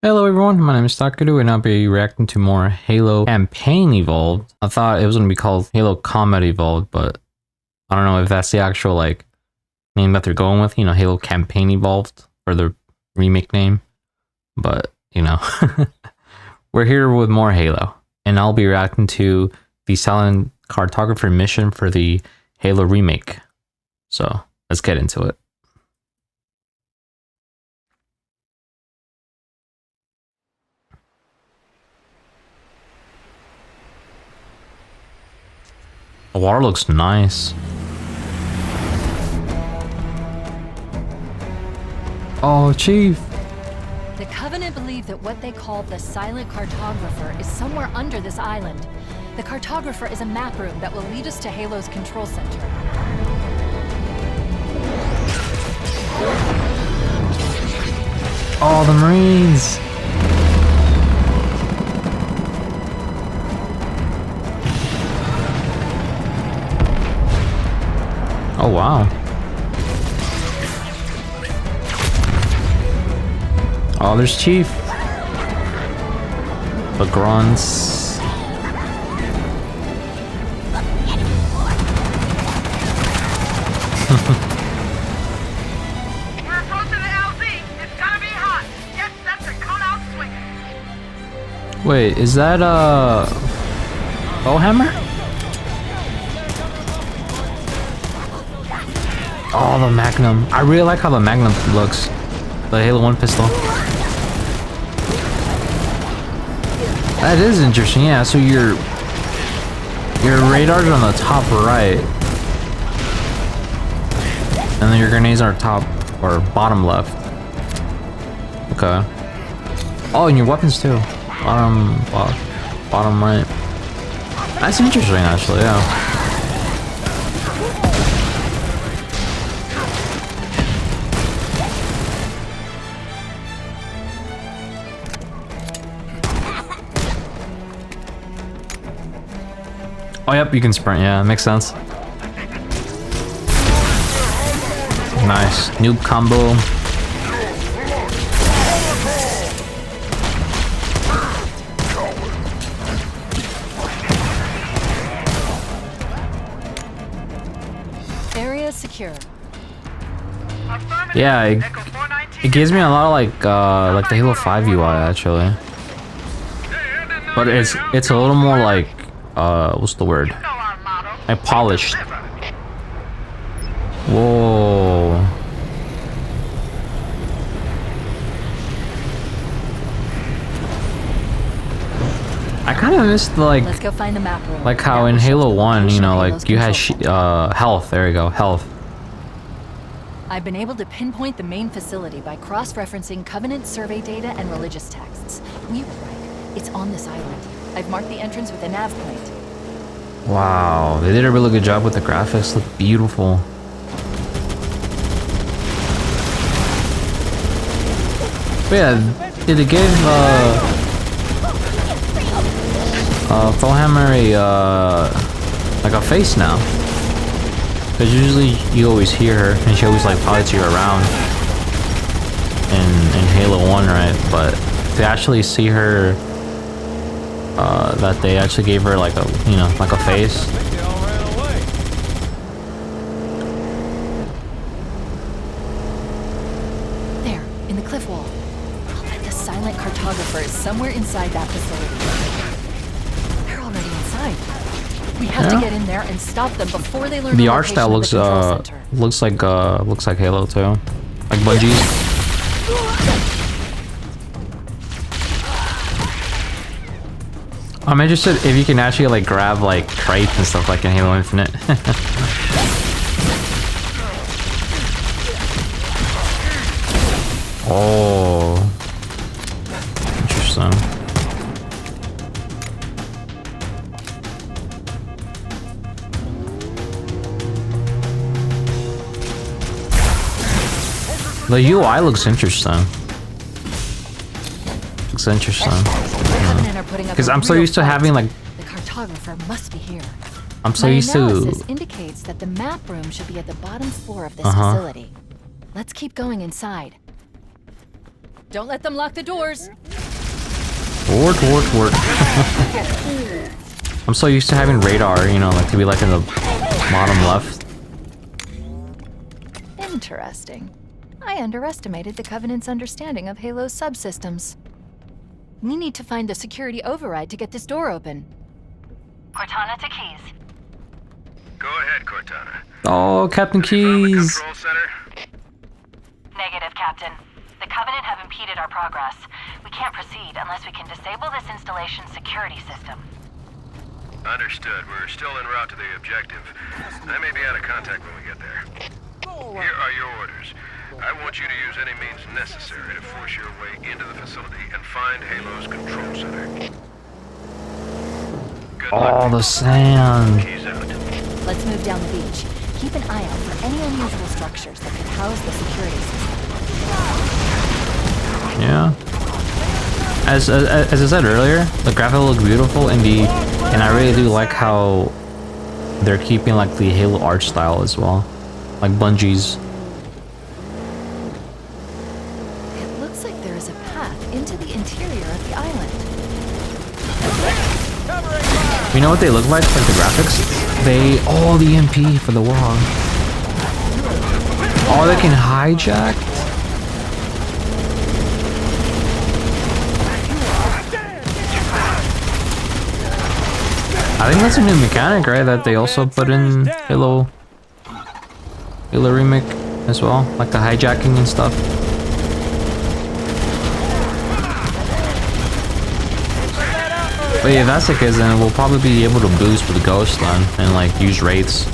Hello everyone, my name is Takeru and I'll be reacting to more Halo Campaign Evolved. I thought it was going to be called Halo Combat Evolved, but I don't know if that's the actual name that they're going with, Halo Campaign Evolved, or the remake name. But, we're here with more Halo, and I'll be reacting to the Silent Cartographer mission for the Halo remake. So, let's get into it. The water looks nice. Oh, Chief. The Covenant believe that what they call the Silent Cartographer is somewhere under this island. The Cartographer is a map room that will lead us to Halo's control center. Oh, the Marines. Oh, wow. Oh, there's Chief. The grunts. We're approaching the LZ. It's gonna be hot. Get set to come out swinging. Wait, is that Bowhammer? Oh, the Magnum. I really like how the Magnum looks. The Halo 1 pistol. That is interesting, yeah. So your radars are on the top right. And then your grenades are top or bottom left. Okay. Oh, and your weapons too. Bottom right. That's interesting actually, yeah. Oh, yep, you can sprint. Yeah, makes sense. Nice. Noob combo. Area secure. Yeah, it gives me a lot of like the Halo 5 UI actually. But it's a little more like what's the word? Like polished. Whoa. I kind of missed Let's go find the map room. like how in Halo 1, like you had health. There you go, health. I've been able to pinpoint the main facility by cross-referencing Covenant survey data and religious texts. We were right. It's on this island. I've marked the entrance with a nav point. Wow, they did a really good job with the graphics. Look beautiful. But yeah, did it give Bowhammer like a face now? Because usually you always hear her and she always like pilots you around in Halo 1, right? But to actually see her, that they actually gave her like a, like a face. There, in the cliff wall. I'll bet the Silent Cartographer is somewhere inside that facility. They're already inside. We have to get in there and stop them before they learn The the art style looks looks like Halo too, like Bungie's. I'm interested if you can actually like grab like crates and stuff like in Halo Infinite. Oh, interesting. The UI looks interesting. Looks interesting. Because I'm so used to having like the Cartographer must be here. I'm so My used to analysis indicates that the map room should be at the bottom floor of this facility. Let's keep going inside. Don't let them lock the doors. Work. I'm so used to having radar, you know, like to be like in the bottom left. Interesting. I underestimated the Covenant's understanding of Halo's subsystems. We need to find the security override to get this door open. Cortana to Keys. Go ahead, Cortana. Oh, Captain Keys. Control center. Negative, Captain. The Covenant have impeded our progress. We can't proceed unless we can disable this installation's security system. Understood. We're still en route to the objective. I may be out of contact when we get there. Here are your orders. I want you to use any means necessary to force your way into the facility and find Halo's control center. Good luck. Oh, the sand. Keys out. Let's move down the beach. Keep an eye out for any unusual structures that could house the security system. Yeah. As I said earlier, the graphic look beautiful and I really do like how they're keeping like the Halo art style as well, like Bungie's. It looks like there is a path into the interior of the island. You know what they look like the graphics? The EMP for the wall. Oh, they can hijack. I think that's a new mechanic, right? That they also put in Halo Remake as well, like the hijacking and stuff. But yeah, if that's the case, then we'll probably be able to boost with Ghost then, and like use wraiths.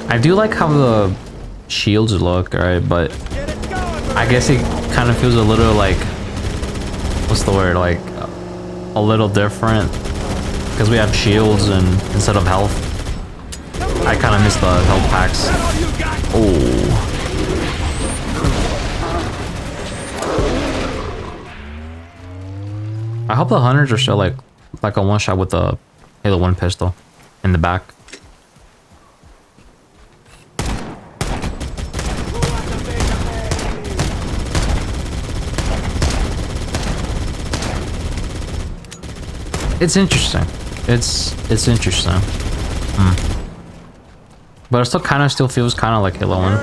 I do like how the shields look, right? But I guess it kind of feels a little like, what's the word? Like a little different because we have shields and instead of health. I kind of miss the health packs. Oh. I hope the hunters are still like a one shot with the Halo 1 pistol in the back. It's interesting. It's interesting. But it still kind of feels kind of like Halo 1.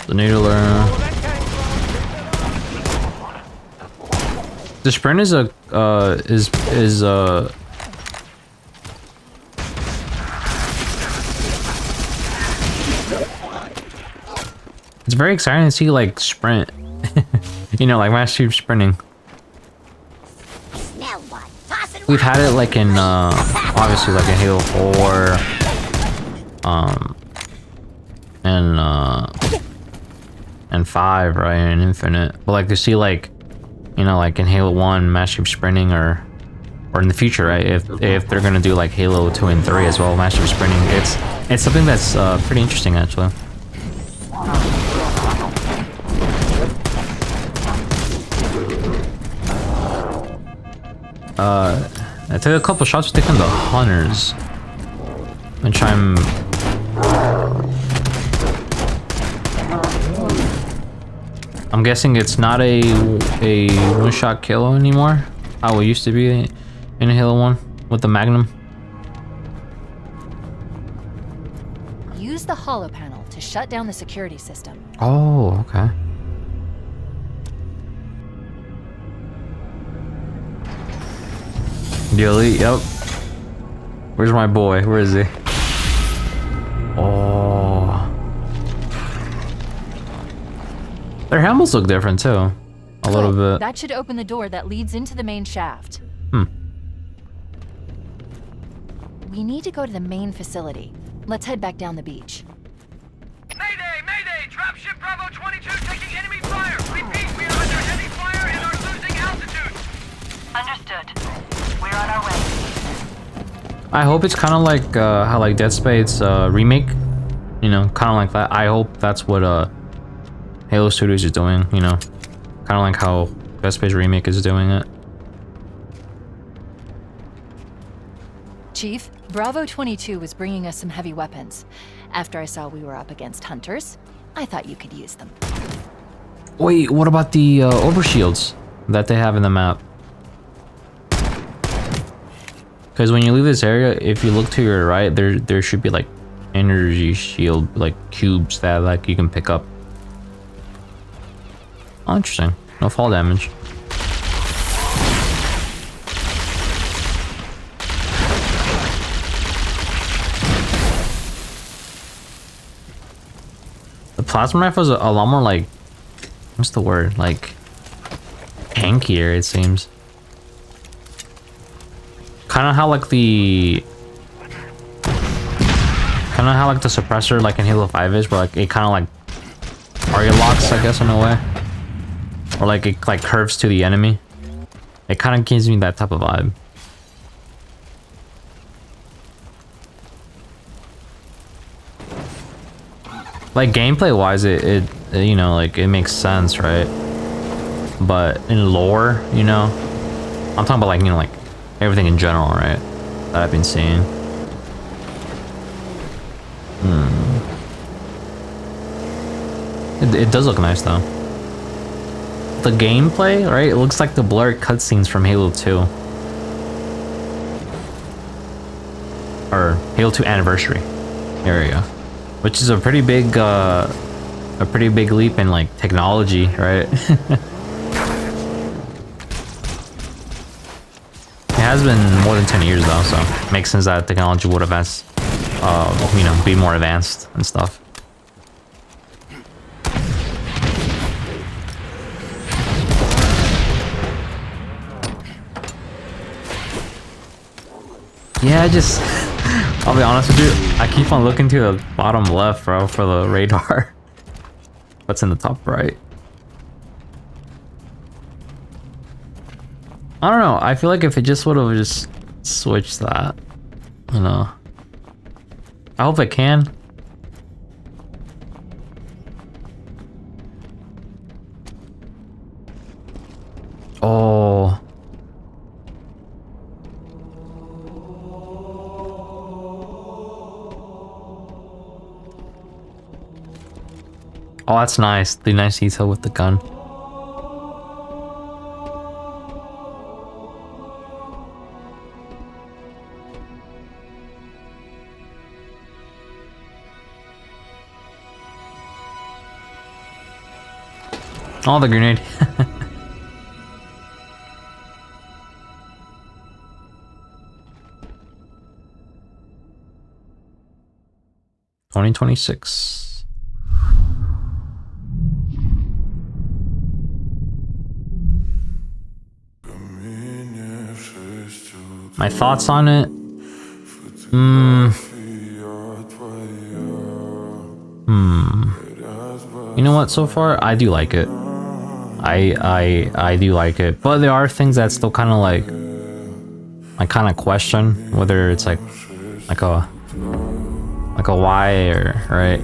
The needler. The sprint is it's very exciting to see like sprint. You know, like Master Chief sprinting. We've had it like in obviously like in Halo 4 and 5, right, and Infinite. But like to see like, you know, like in Halo 1, Master Chief sprinting, or in the future, right? If they're gonna do like Halo 2 and 3 as well, Master Chief sprinting, it's something that's pretty interesting actually. I took a couple shots taking the hunters, which I'm guessing it's not a one-shot kill anymore. How it used to be in Halo 1 with the Magnum. Use the holo panel to shut down the security system. Oh, okay. The elite, yep. Where's my boy? Where is he? Oh. Their helmets look different too. A little bit. That should open the door that leads into the main shaft. We need to go to the main facility. Let's head back down the beach. Mayday! Mayday! Dropship Bravo 22 taking enemy fire! I hope it's kind of like how like Dead Space remake, you know, kind of like that. I hope that's what Halo Studios is doing, you know, kind of like how Dead Space remake is doing it. Chief, Bravo 22 was bringing us some heavy weapons. After I saw we were up against hunters, I thought you could use them. Wait, what about the overshields that they have in the map? Because when you leave this area, if you look to your right, there should be like energy shield, like cubes that like you can pick up. Oh, interesting. No fall damage. The plasma rifle is a lot more like, what's the word? Like tankier, it seems. Kind of how like the suppressor like in Halo 5 is, where like it kind of like target locks, I guess, in a way, or like it like curves to the enemy. It kind of gives me that type of vibe. Like gameplay wise, it you know, like it makes sense, right? But in lore, you know, I'm talking about like, you know, like everything in general, right? That I've been seeing. It does look nice though. The gameplay, right? It looks like the blurred cutscenes from Halo 2. Or Halo 2 Anniversary. There we go. Which is a pretty big leap in like technology, right? It has been more than 10 years though, so it makes sense that technology would advance, you know, be more advanced and stuff. Yeah, I'll be honest with you, I keep on looking to the bottom left, bro, for the radar. What's in the top right? I don't know, I feel like if it just would have just switched that, you know. I hope it can. Oh. Oh, that's nice. The nice detail with the gun. Oh, the grenade. $2026. My thoughts on it? You know what, so far I do like it. I do like it, but there are things that still kind of like I kind of question whether it's like a why, or right.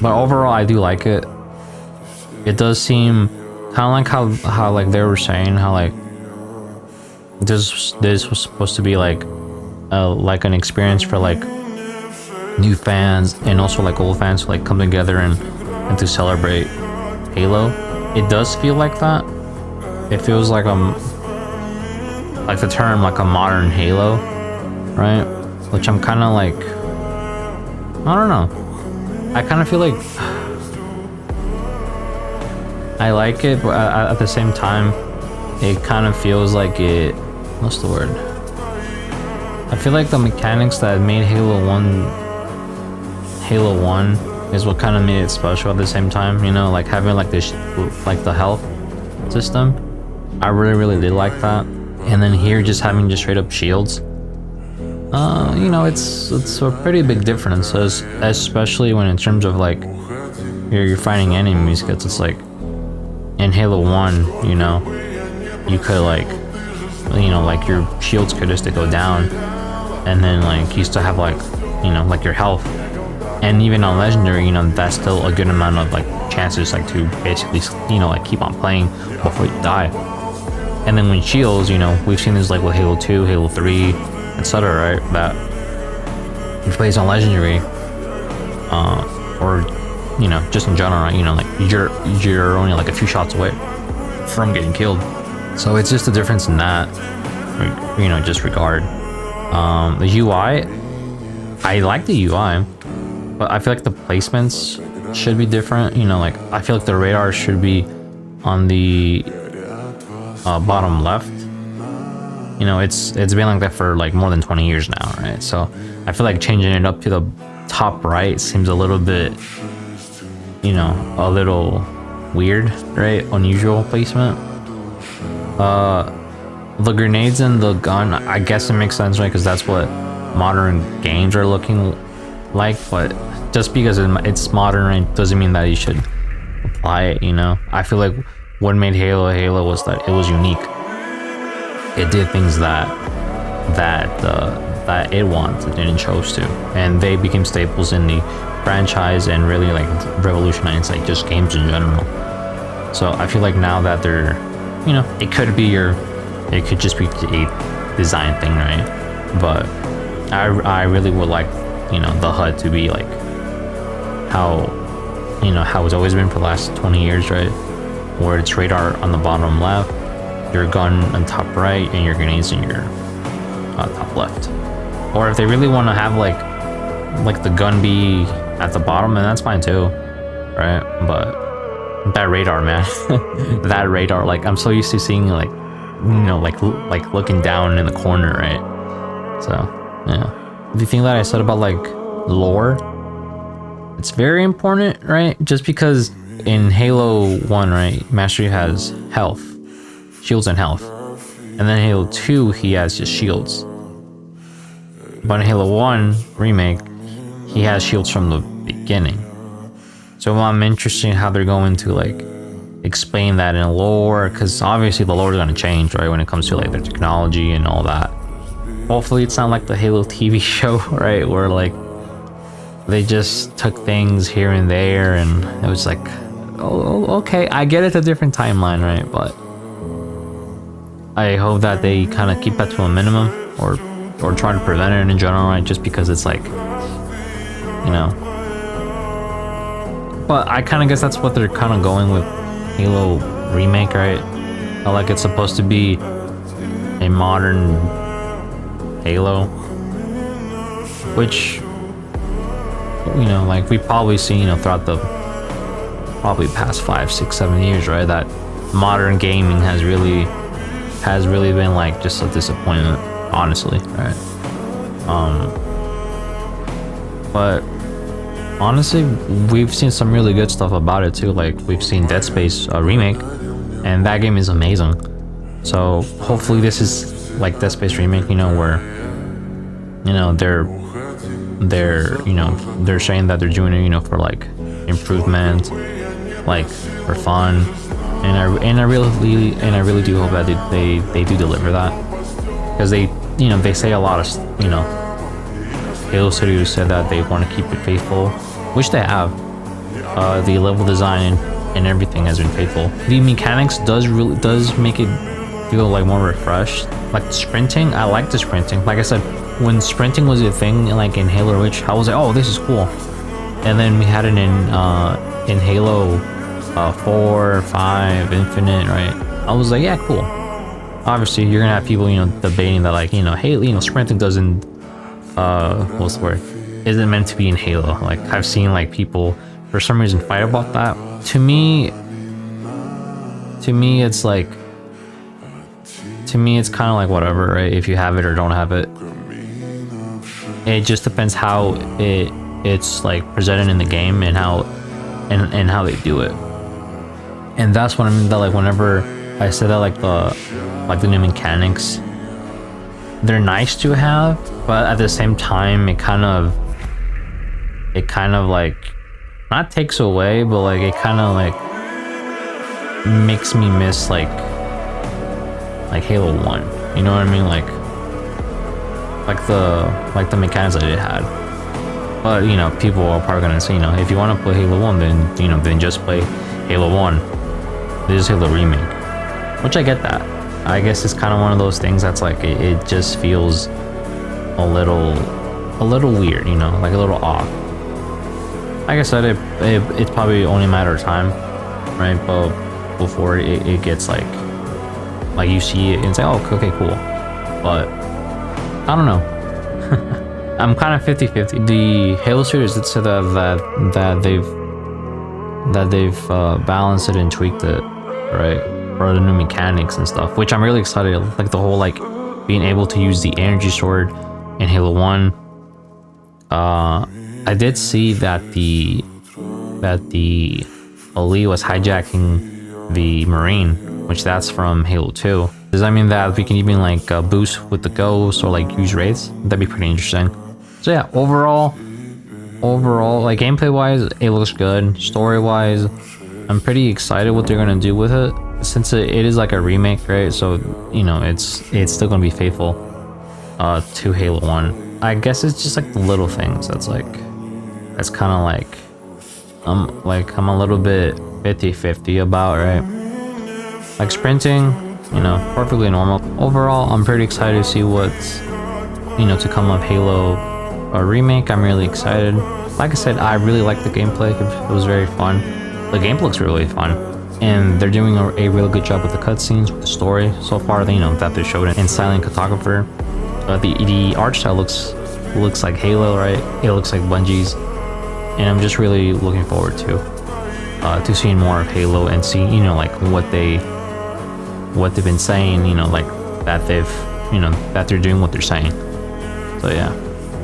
But overall I do like it. It does seem kind of like how like they were saying how like this was supposed to be like an experience for like new fans and also like old fans to like come together and to celebrate Halo. It does feel like that. It feels like the term like a modern Halo, right? Which I'm kind of like, I don't know. I kind of feel like I like it, but at the same time, it kind of feels like it. What's the word? I feel like the mechanics that made Halo 1 is what kind of made it special at the same time, you know, like having like this, like the health system. I really did like that. And then here just having just straight up shields. You know, it's a pretty big difference, especially when in terms of like you're fighting enemies, because it's like in Halo 1, you know, you could like you know, like your shields could just go down, and then like you still have like, you know, like your health. And even on legendary, you know, that's still a good amount of like chances like to basically, you know, like keep on playing before you die. And then when shields, you know, we've seen this like with Halo 2, Halo 3, etc., right? That if plays on legendary, or you know, just in general, right? You know, like you're only like a few shots away from getting killed. So it's just a difference in that, you know, just regard. The UI, I like the UI, but I feel like the placements should be different. You know, like I feel like the radar should be on the bottom left. You know, it's been like that for like more than 20 years now, right? So I feel like changing it up to the top right seems a little bit, you know, a little weird, right? Unusual placement. The grenades and the gun, I guess it makes sense, right? Because that's what modern games are looking like. But just because it's modern, right, doesn't mean that you should apply it, you know? I feel like what made Halo Halo was that it was unique. It did things that it wanted and chose to, and they became staples in the franchise and really like revolutionized like just games in general. So I feel like now that they're, you know, it could just be a design thing, right? But I really would like, you know, the HUD to be like how, you know, how it's always been for the last 20 years, right? Where it's radar on the bottom left, your gun on top right, and your grenades in your top left. Or if they really want to have like the gun be at the bottom, then that's fine too, right? But that radar, man, that radar, like I'm so used to seeing like, you know, like looking down in the corner, right? So yeah, the thing that I said about like lore, it's very important, right? Just because in Halo 1, right, Master Chief has health, shields and health, and then Halo 2 he has just shields. But in Halo 1 remake, he has shields from the beginning. So I'm interested in how they're going to like explain that in lore, because obviously the lore is going to change, right, when it comes to like the technology and all that. Hopefully it's not like the Halo TV show, right, where like they just took things here and there and it was like, oh okay, I get it's a different timeline, right? But I hope that they kind of keep that to a minimum, or try to prevent it in general, right? Just because it's like, you know. But I kind of guess that's what they're kind of going with Halo remake, right? Like it's supposed to be a modern Halo, which, you know, like we've probably seen, you know, throughout the probably past 5, 6, 7 years, right? That modern gaming has really been like just a disappointment, honestly, right? But honestly, we've seen some really good stuff about it too. Like we've seen Dead Space remake, and that game is amazing. So hopefully this is like Dead Space remake, you know, where, you know, they're you know, they're saying that they're doing it, you know, for like improvement, like for fun, and I really do hope that they do deliver that, because they, you know, they say a lot of, you know, Halo Studios said that they want to keep it faithful, which they have. The level design and everything has been faithful. The mechanics does make it feel like more refreshed. Like the sprinting, I like the sprinting. Like I said, when sprinting was a thing, like in Halo Reach, I was like, oh, this is cool. And then we had it in Halo 4, 5, Infinite, right? I was like, yeah, cool. Obviously, you're gonna have people, you know, debating that, like, you know, Halo, you know, sprinting doesn't, what's the word? Isn't meant to be in Halo. Like, I've seen like people for some reason fight about that. To me, it's like, it's kind of like whatever, right? If you have it or don't have it. It just depends how it's like presented in the game and how they do it. And that's what I mean, that like whenever I said that like the new mechanics, they're nice to have, but at the same time it kind of like not takes away, but like it kind of like makes me miss like Halo 1. You know what I mean? Like the mechanics that it had. But you know, people are probably gonna say, you know, if you want to play Halo 1, then you know, then just play Halo 1. This is Halo Remake, which I get that. I guess it's kind of one of those things that's like it just feels a little weird, you know, like a little off. Like I said, it's probably only a matter of time, right? But before it gets like you see it and say, oh, okay, cool. But I don't know. I'm kind of 50-50. The Halo series did say that they've balanced it and tweaked it, right, for the new mechanics and stuff, which I'm really excited. Like the whole like being able to use the energy sword in Halo 1. I did see that the elite was hijacking the Marine, which that's from Halo 2. Does that mean that we can even like boost with the ghost or like use wraiths? That'd be pretty interesting. So yeah, overall, like gameplay wise, it looks good. Story wise, I'm pretty excited what they're gonna do with it, since it is like a remake, right? So you know, it's still gonna be faithful to Halo 1. I guess it's just like the little things that's kind of like I'm a little bit 50-50 about, right? Like sprinting, you know, perfectly normal. Overall, I'm pretty excited to see what's, you know, to come of Halo remake. I'm really excited. Like I said, I really like the gameplay. It was very fun. The game looks really fun, and they're doing a really good job with the cutscenes, with the story so far. You know, that they showed in Silent Cartographer. The art style looks like Halo, right? It looks like Bungie's, and I'm just really looking forward to seeing more of Halo and seeing, you know, like what they've been saying, you know, like that that they're doing what they're saying. So yeah,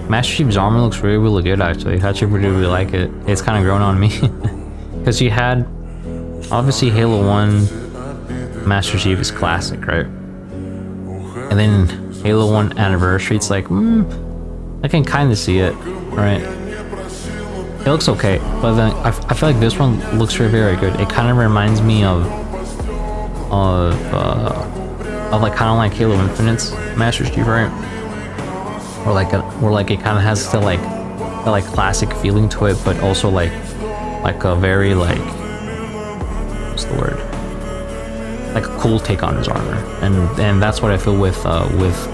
Master Chief's armor looks really good actually. I actually really like it. It's kind of grown on me because you had obviously Halo 1 Master Chief is classic, right? And then Halo 1 Anniversary, it's like I can kind of see it, right? It looks okay, but then I feel like this one looks very good. It kind of reminds me of like kind of like Halo Infinite's Master Chief, right? Or like it kind of has the like classic feeling to it, but also like a very like, what's the word? Like a cool take on his armor, and that's what I feel with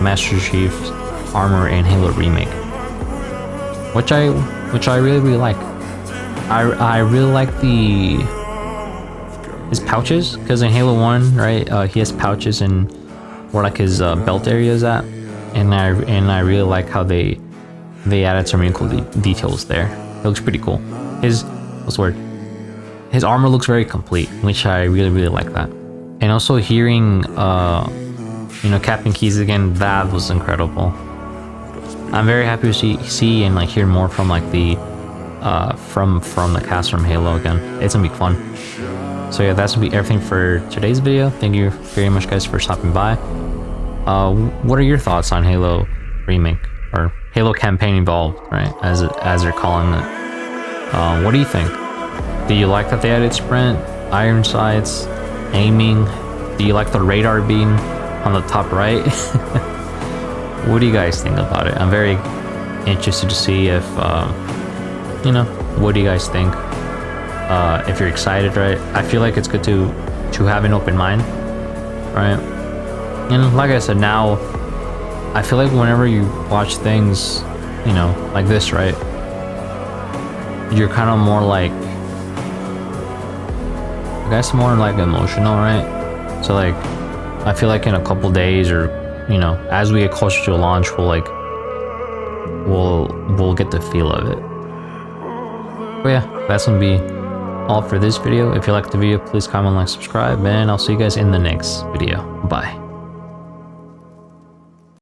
Master Chief's armor in Halo Remake, which I really like. I really like his pouches, because in Halo 1, right, he has pouches in where like his belt area is at, and I really like how they added some really cool details there. It looks pretty cool. His armor looks very complete, which I really like that. And also hearing you know, Captain Keyes again, that was incredible. I'm very happy to see and like hear more from like the from the cast from Halo again. It's gonna be fun. So yeah, that's gonna be everything for today's video. Thank you very much guys for stopping by. What are your thoughts on Halo Remake, or Halo Campaign Evolved, right, as they're calling it? What do you think? Do you like that they added sprint, iron sights, aiming? Do you like the radar beam on the top right? What do you guys think about it? I'm very interested to see if you know, what do you guys think? If you're excited, right? I feel like it's good to have an open mind, right? And like I said, now I feel like whenever you watch things, you know, like this, right, you're kind of more like, I guess more like emotional, right? So like, I feel like in a couple days, or you know, as we get closer to a launch, we'll get the feel of it. But yeah, that's gonna be all for this video. If you liked the video, please comment, like, subscribe, and I'll see you guys in the next video. Bye.